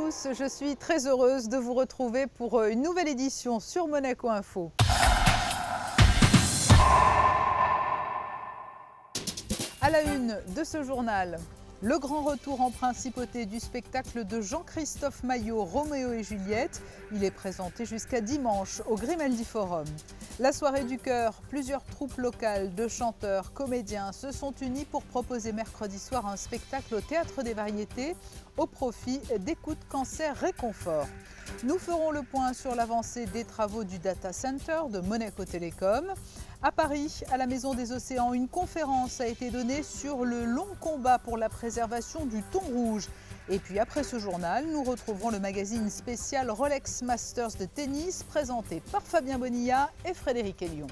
tous, je suis très heureuse de vous retrouver pour une nouvelle édition sur Monaco Info. À la une de ce journal, le grand retour en principauté du spectacle de Jean-Christophe Maillot, Roméo et Juliette. Il est présenté jusqu'à dimanche au Grimaldi Forum. La soirée du cœur, plusieurs troupes locales de chanteurs, comédiens se sont unis pour proposer mercredi soir un spectacle au Théâtre des Variétés au profit d'Écoute Cancer Réconfort. Nous ferons le point sur l'avancée des travaux du data center de Monaco Télécom. À Paris, à la Maison des Océans, une conférence a été donnée sur le long combat pour la préservation du thon rouge. Et puis après ce journal, nous retrouverons le magazine spécial Rolex Masters de tennis présenté par Fabien Bonilla et Frédéric Hélion.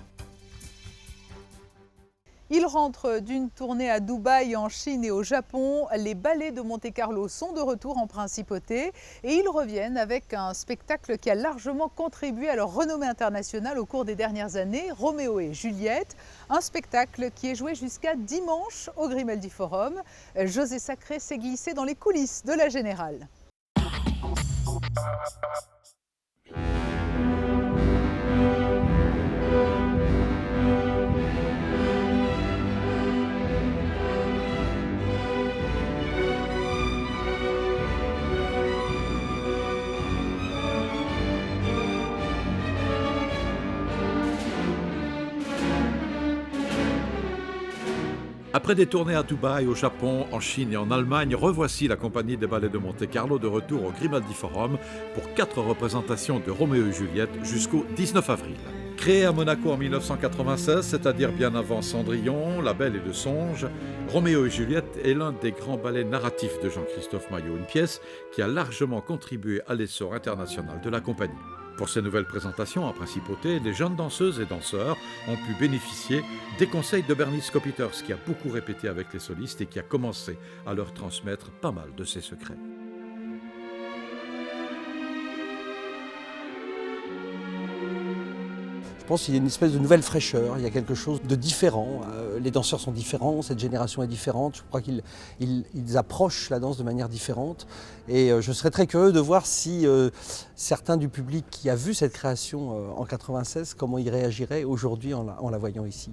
Ils rentrent d'une tournée à Dubaï, en Chine et au Japon. Les ballets de Monte-Carlo sont de retour en principauté et ils reviennent avec un spectacle qui a largement contribué à leur renommée internationale au cours des dernières années, Roméo et Juliette. Un spectacle qui est joué jusqu'à dimanche au Grimaldi Forum. José Sacré s'est glissé dans les coulisses de la Générale. Après des tournées à Dubaï, au Japon, en Chine et en Allemagne, revoici la compagnie des ballets de Monte-Carlo de retour au Grimaldi Forum pour 4 représentations de Roméo et Juliette jusqu'au 19 avril. Créé à Monaco en 1996, c'est-à-dire bien avant Cendrillon, La Belle et le Songe, Roméo et Juliette est l'un des grands ballets narratifs de Jean-Christophe Maillot, une pièce qui a largement contribué à l'essor international de la compagnie. Pour ces nouvelles présentations en principauté, les jeunes danseuses et danseurs ont pu bénéficier des conseils de Bernice Kopiters, qui a beaucoup répété avec les solistes et qui a commencé à leur transmettre pas mal de ses secrets. Je pense qu'il y a une espèce de nouvelle fraîcheur, il y a quelque chose de différent. Les danseurs sont différents, cette génération est différente. Je crois qu'ils approchent la danse de manière différente. Et je serais très curieux de voir si certains du public qui a vu cette création en 96, comment ils réagiraient aujourd'hui en la voyant ici.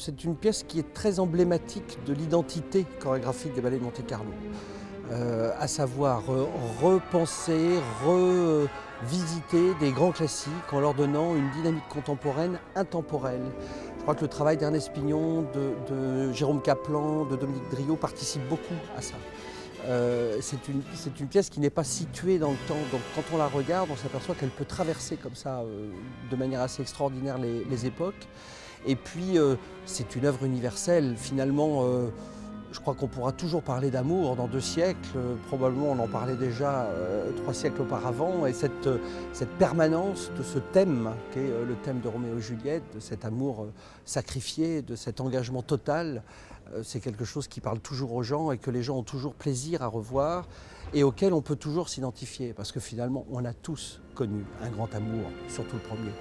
C'est une pièce qui est très emblématique de l'identité chorégraphique des ballets de Monte-Carlo. À savoir repenser, revisiter des grands classiques en leur donnant une dynamique contemporaine intemporelle. Je crois que le travail d'Ernest Pignon, de Jérôme Kaplan, de Dominique Driot participe beaucoup à ça. C'est une pièce qui n'est pas située dans le temps, donc quand on la regarde, on s'aperçoit qu'elle peut traverser comme ça, de manière assez extraordinaire, les époques. Et puis, c'est une œuvre universelle. Finalement, je crois qu'on pourra toujours parler d'amour dans 2 siècles. Probablement, on en parlait déjà 3 siècles auparavant. Et cette permanence de ce thème, qui est le thème de Roméo et Juliette, de cet amour sacrifié, de cet engagement total, c'est quelque chose qui parle toujours aux gens et que les gens ont toujours plaisir à revoir et auquel on peut toujours s'identifier. Parce que finalement, on a tous connu un grand amour, surtout le premier.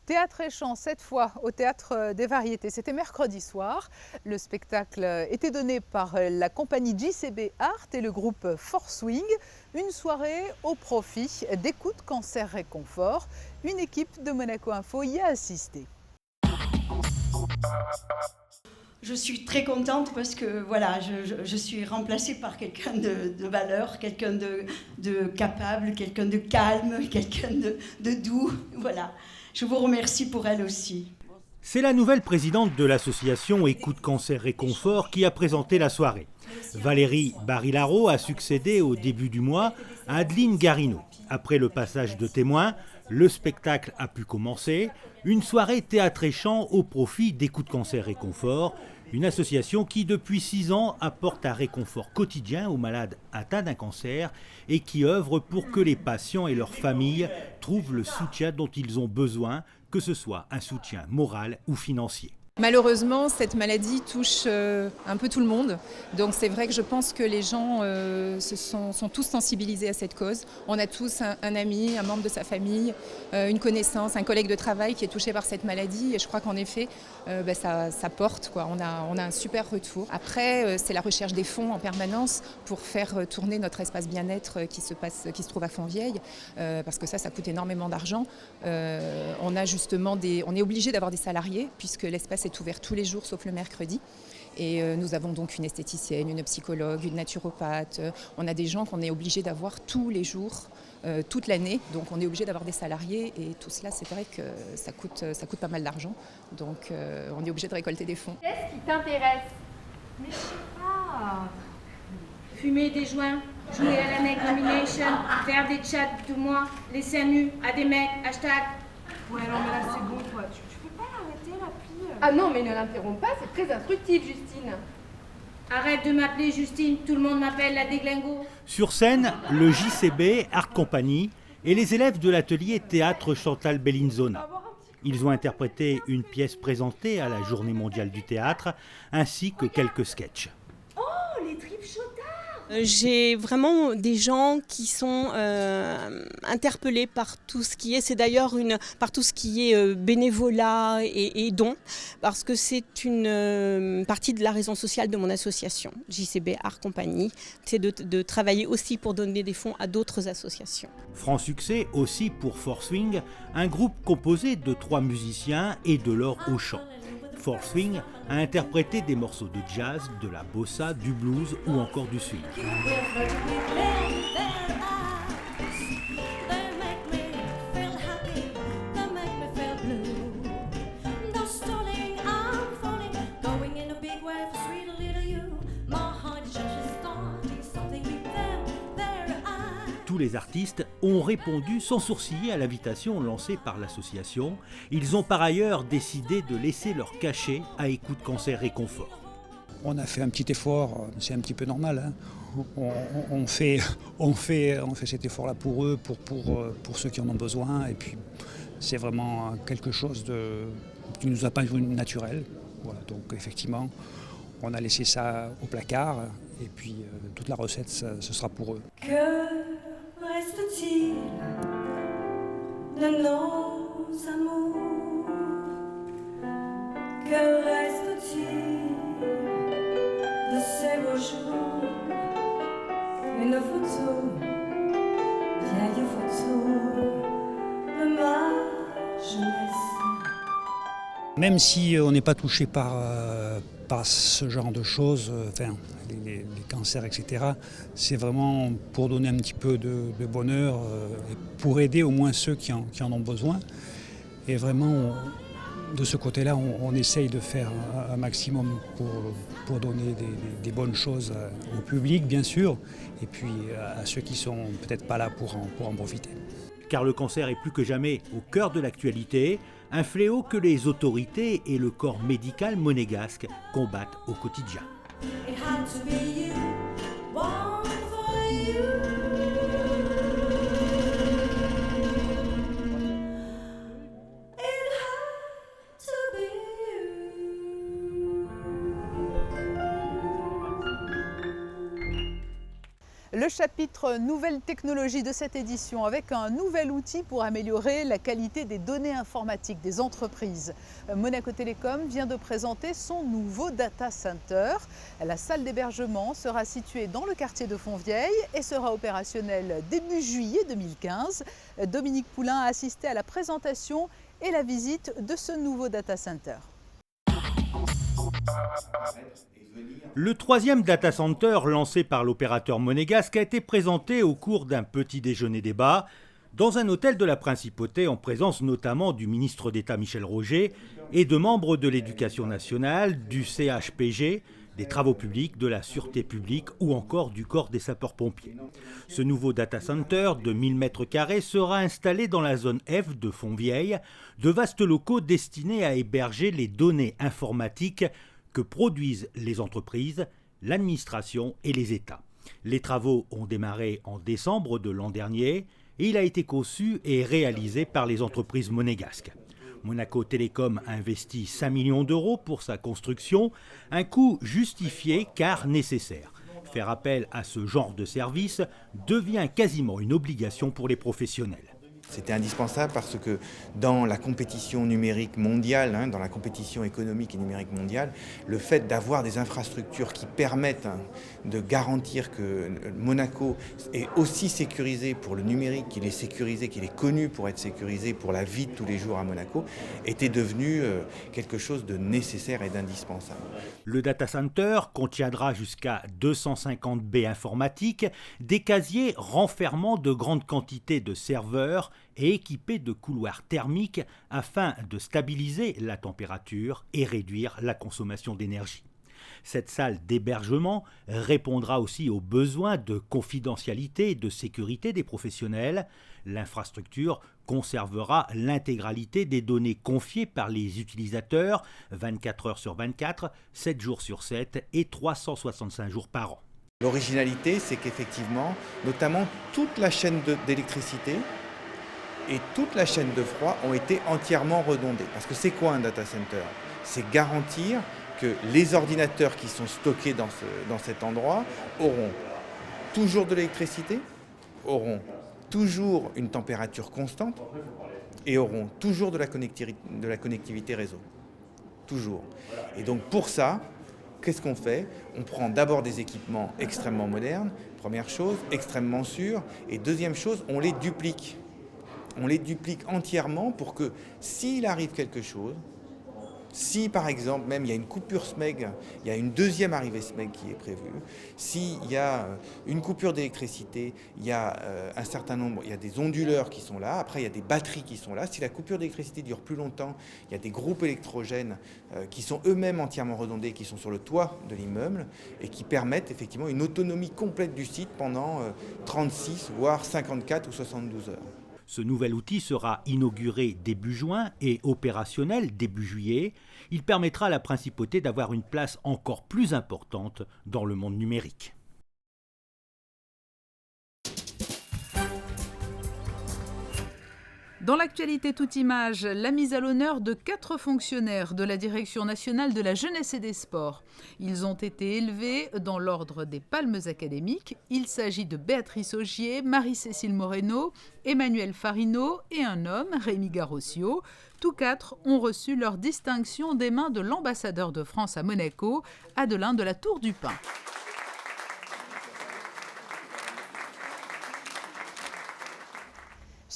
Théâtre et chant, cette fois au Théâtre des Variétés. C'était mercredi soir. Le spectacle était donné par la compagnie JCB Art et le groupe Force Swing. Une soirée au profit d'Écoute Cancer Réconfort. Une équipe de Monaco Info y a assisté. Je suis très contente parce que voilà, je suis remplacée par quelqu'un de valeur, quelqu'un de capable, quelqu'un de calme, quelqu'un de doux. Voilà. Je vous remercie pour elle aussi. C'est la nouvelle présidente de l'association Écoute Cancer Réconfort qui a présenté la soirée. Valérie Barilaro a succédé au début du mois à Adeline Garino. Après le passage de témoins, le spectacle a pu commencer. Une soirée théâtre et chant au profit d'Écoute Cancer Réconfort, une association qui depuis 6 ans apporte un réconfort quotidien aux malades atteints d'un cancer et qui œuvre pour que les patients et leurs familles trouvent le soutien dont ils ont besoin, que ce soit un soutien moral ou financier. Malheureusement, cette maladie touche un peu tout le monde. Donc c'est vrai que je pense que les gens sont tous sensibilisés à cette cause. On a tous un ami, un membre de sa famille, une connaissance, un collègue de travail qui est touché par cette maladie. Et je crois qu'en effet, ça porte, quoi. On a un super retour. Après, c'est la recherche des fonds en permanence pour faire tourner notre espace bien-être qui se trouve à Fontvieille. Parce que ça coûte énormément d'argent. On est obligé d'avoir des salariés puisque l'espace est ouvert tous les jours sauf le mercredi. Et nous avons donc une esthéticienne, une psychologue, une naturopathe. On a des gens qu'on est obligé d'avoir tous les jours, toute l'année. Donc on est obligé d'avoir des salariés et tout cela, c'est vrai que ça coûte pas mal d'argent. Donc on est obligé de récolter des fonds. Qu'est-ce qui t'intéresse? Mais je sais pas. Fumer des joints, jouer à la Neck Nomination, faire des chats de moi, les seins nus à des mecs, hashtag. Ouais, non, mais là c'est bon quoi. Tu peux pas l'arrêter la pile? Ah non, mais ne l'interromps pas, c'est très instructif, Justine. Arrête de m'appeler Justine, tout le monde m'appelle la déglingo. Sur scène, le JCB Art Company et les élèves de l'atelier théâtre Chantal Bellinzona. Ils ont interprété une pièce présentée à la Journée mondiale du théâtre, ainsi que quelques sketchs. Oh, les tripes chaudards! J'ai vraiment des gens qui sont interpellés par tout ce qui est, c'est d'ailleurs par tout ce qui est bénévolat et dons, parce que c'est une partie de la raison sociale de mon association, JCB Art Company, c'est de travailler aussi pour donner des fonds à d'autres associations. Franc succès aussi pour Four Swing, un groupe composé de 3 musiciens et de leur au chant. Four Swing a interprété des morceaux de jazz, de la bossa, du blues ou encore du swing. Tous les artistes ont répondu sans sourciller à l'invitation lancée par l'association. Ils ont par ailleurs décidé de laisser leur cachet à Écoute Cancer Réconfort. On a fait un petit effort, c'est un petit peu normal. Hein. On fait cet effort-là pour eux, pour ceux qui en ont besoin. Et puis c'est vraiment quelque chose qui nous a paru naturel. Voilà, donc effectivement, on a laissé ça au placard. Et puis toute la recette, ce sera pour eux. Reste-t-il de nos amours? Que reste-t-il de ces beaux jours? Une photo, vieille photo de ma jeunesse. Même si on n'est pas touché par ce genre de choses, les cancers, etc., c'est vraiment pour donner un petit peu de bonheur et pour aider au moins ceux qui en ont besoin. Et vraiment, de ce côté-là, on essaye de faire un maximum pour donner des bonnes choses au public, bien sûr, et puis à ceux qui sont peut-être pas là pour en profiter. Car le cancer est plus que jamais au cœur de l'actualité, un fléau que les autorités et le corps médical monégasque combattent au quotidien. Le chapitre Nouvelles technologies de cette édition avec un nouvel outil pour améliorer la qualité des données informatiques des entreprises. Monaco Télécom vient de présenter son nouveau data center. La salle d'hébergement sera située dans le quartier de Fontvieille et sera opérationnelle début juillet 2015. Dominique Poulain a assisté à la présentation et la visite de ce nouveau data center. Le 3e data center lancé par l'opérateur monégasque a été présenté au cours d'un petit déjeuner débat. dans un hôtel de la Principauté en présence notamment du ministre d'État Michel Roger et de membres de l'Éducation nationale, du CHPG, des travaux publics, de la sûreté publique ou encore du corps des sapeurs-pompiers. Ce nouveau data center de 1000 m² sera installé dans la zone F de Fontvieille, de vastes locaux destinés à héberger les données informatiques que produisent les entreprises, l'administration et les États. Les travaux ont démarré en décembre de l'an dernier et il a été conçu et réalisé par les entreprises monégasques. Monaco Télécom a investi 5 millions d'euros pour sa construction, un coût justifié car nécessaire. Faire appel à ce genre de service devient quasiment une obligation pour les professionnels. C'était indispensable parce que dans la compétition numérique mondiale, dans la compétition économique et numérique mondiale, le fait d'avoir des infrastructures qui permettent de garantir que Monaco est aussi sécurisé pour le numérique, qu'il est sécurisé, qu'il est connu pour être sécurisé pour la vie de tous les jours à Monaco, était devenu quelque chose de nécessaire et d'indispensable. Le data center contiendra jusqu'à 250 baies informatiques, des casiers renfermant de grandes quantités de serveurs et équipés de couloirs thermiques afin de stabiliser la température et réduire la consommation d'énergie. Cette salle d'hébergement répondra aussi aux besoins de confidentialité et de sécurité des professionnels. L'infrastructure conservera l'intégralité des données confiées par les utilisateurs 24 heures sur 24, 7 jours sur 7 et 365 jours par an. L'originalité, c'est qu'effectivement, notamment toute la chaîne d'électricité et toute la chaîne de froid ont été entièrement redondées. Parce que c'est quoi un data center? C'est garantir que les ordinateurs qui sont stockés dans cet endroit auront toujours de l'électricité, auront toujours une température constante et auront toujours de la connectivité réseau. Toujours. Et donc pour ça, qu'est-ce qu'on fait? On prend d'abord des équipements extrêmement modernes, première chose, extrêmement sûrs, et deuxième chose, on les duplique. On les duplique entièrement pour que s'il arrive quelque chose, si par exemple même il y a une coupure SMEG, il y a une deuxième arrivée SMEG qui est prévue, s'il y a une coupure d'électricité, il y a un certain nombre, il y a des onduleurs qui sont là, après il y a des batteries qui sont là, si la coupure d'électricité dure plus longtemps, il y a des groupes électrogènes qui sont eux-mêmes entièrement redondés, qui sont sur le toit de l'immeuble et qui permettent effectivement une autonomie complète du site pendant 36 voire 54 ou 72 heures. Ce nouvel outil sera inauguré début juin et opérationnel début juillet. Il permettra à la Principauté d'avoir une place encore plus importante dans le monde numérique. Dans l'actualité toute image, la mise à l'honneur de 4 fonctionnaires de la Direction nationale de la jeunesse et des sports. Ils ont été élevés dans l'ordre des palmes académiques. Il s'agit de Béatrice Augier, Marie-Cécile Moreno, Emmanuel Farino et un homme, Rémi Garossio. Tous 4 ont reçu leur distinction des mains de l'ambassadeur de France à Monaco, Adelin de la Tour du Pin.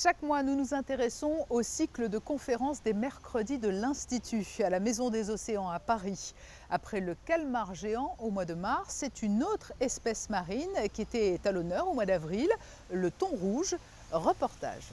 Chaque mois, nous nous intéressons au cycle de conférences des mercredis de l'Institut à la Maison des Océans à Paris. Après le calmar géant au mois de mars, c'est une autre espèce marine qui était à l'honneur au mois d'avril, le thon rouge. Reportage.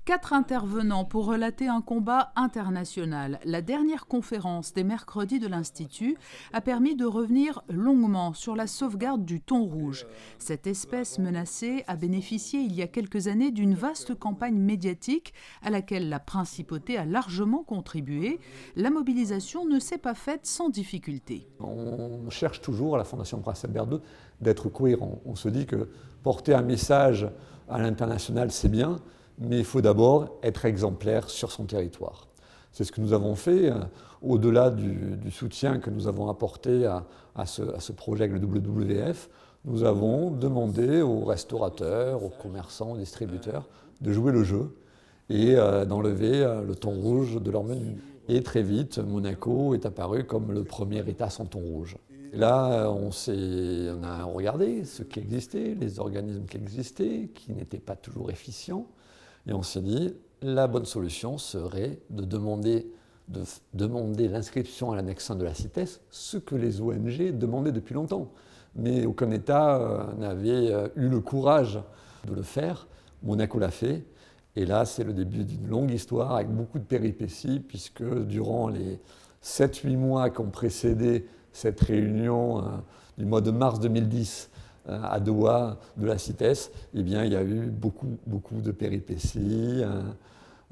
4 intervenants pour relater un combat international. La dernière conférence des mercredis de l'Institut a permis de revenir longuement sur la sauvegarde du thon rouge. Cette espèce menacée a bénéficié il y a quelques années d'une vaste campagne médiatique à laquelle la Principauté a largement contribué. La mobilisation ne s'est pas faite sans difficulté. On cherche toujours à la Fondation Prince Albert II d'être cohérent. On se dit que porter un message à l'international, c'est bien, mais il faut d'abord être exemplaire sur son territoire. C'est ce que nous avons fait, au-delà du soutien que nous avons apporté à ce projet avec le WWF. Nous avons demandé aux restaurateurs, aux commerçants, aux distributeurs de jouer le jeu et d'enlever le thon rouge de leur menu. Et très vite, Monaco est apparu comme le premier État sans thon rouge. Et là, on a regardé ce qui existait, les organismes qui existaient, qui n'étaient pas toujours efficients. Et on s'est dit, la bonne solution serait de demander l'inscription à l'annexe 1 de la CITES, ce que les ONG demandaient depuis longtemps. mais aucun État n'avait eu le courage de le faire. Monaco l'a fait, et là c'est le début d'une longue histoire avec beaucoup de péripéties, puisque durant les 7-8 mois qui ont précédé cette réunion du mois de mars 2010 à Doha de la CITES, eh bien, il y a eu beaucoup de péripéties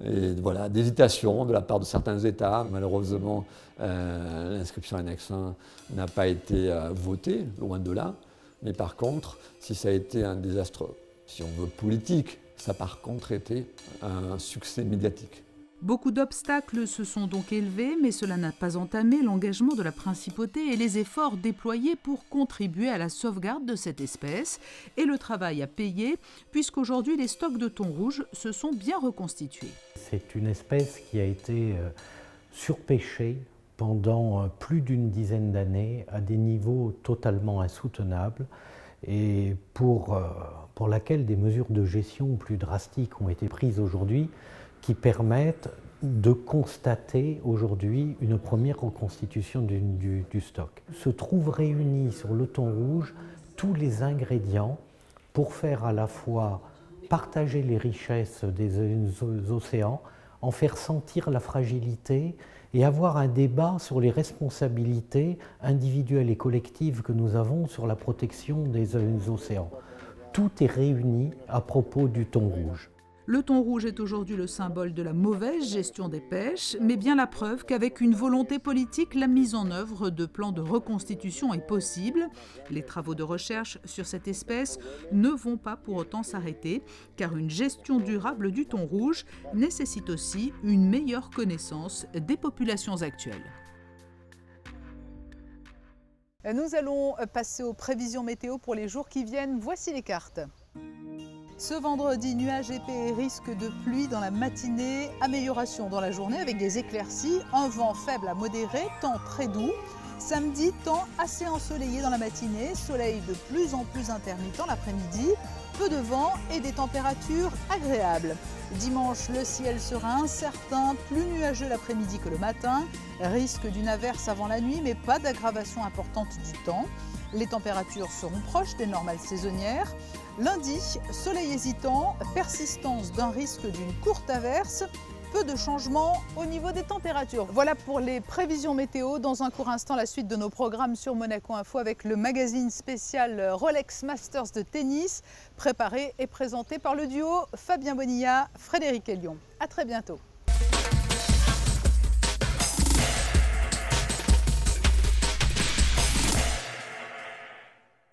et voilà, d'hésitations de la part de certains États. Malheureusement, l'inscription annexe 1 n'a pas été votée, loin de là. Mais par contre, si ça a été un désastre, si on veut, politique, ça a par contre été un succès médiatique. Beaucoup d'obstacles se sont donc élevés, mais cela n'a pas entamé l'engagement de la principauté et les efforts déployés pour contribuer à la sauvegarde de cette espèce. Et le travail a payé, puisqu'aujourd'hui les stocks de thon rouge se sont bien reconstitués. C'est une espèce qui a été surpêchée pendant plus d'une dizaine d'années à des niveaux totalement insoutenables et pour laquelle des mesures de gestion plus drastiques ont été prises aujourd'hui, qui permettent de constater aujourd'hui une première reconstitution du stock. Se trouvent réunis sur le thon rouge tous les ingrédients pour faire à la fois partager les richesses des océans, en faire sentir la fragilité et avoir un débat sur les responsabilités individuelles et collectives que nous avons sur la protection des océans. Tout est réuni à propos du thon rouge. Le thon rouge est aujourd'hui le symbole de la mauvaise gestion des pêches, mais bien la preuve qu'avec une volonté politique, la mise en œuvre de plans de reconstitution est possible. Les travaux de recherche sur cette espèce ne vont pas pour autant s'arrêter, car une gestion durable du thon rouge nécessite aussi une meilleure connaissance des populations actuelles. Nous allons passer aux prévisions météo pour les jours qui viennent. Voici les cartes. Ce vendredi, nuages épais et risque de pluie dans la matinée, amélioration dans la journée avec des éclaircies, un vent faible à modéré, temps très doux. Samedi, temps assez ensoleillé dans la matinée, soleil de plus en plus intermittent l'après-midi, peu de vent et des températures agréables. Dimanche, le ciel sera incertain, plus nuageux l'après-midi que le matin, risque d'une averse avant la nuit mais pas d'aggravation importante du temps. Les températures seront proches des normales saisonnières. Lundi, soleil hésitant, persistance d'un risque d'une courte averse, peu de changements au niveau des températures. Voilà pour les prévisions météo. Dans un court instant, la suite de nos programmes sur Monaco Info avec le magazine spécial Rolex Masters de tennis, préparé et présenté par le duo Fabien Bonilla, Frédéric Elion. À très bientôt.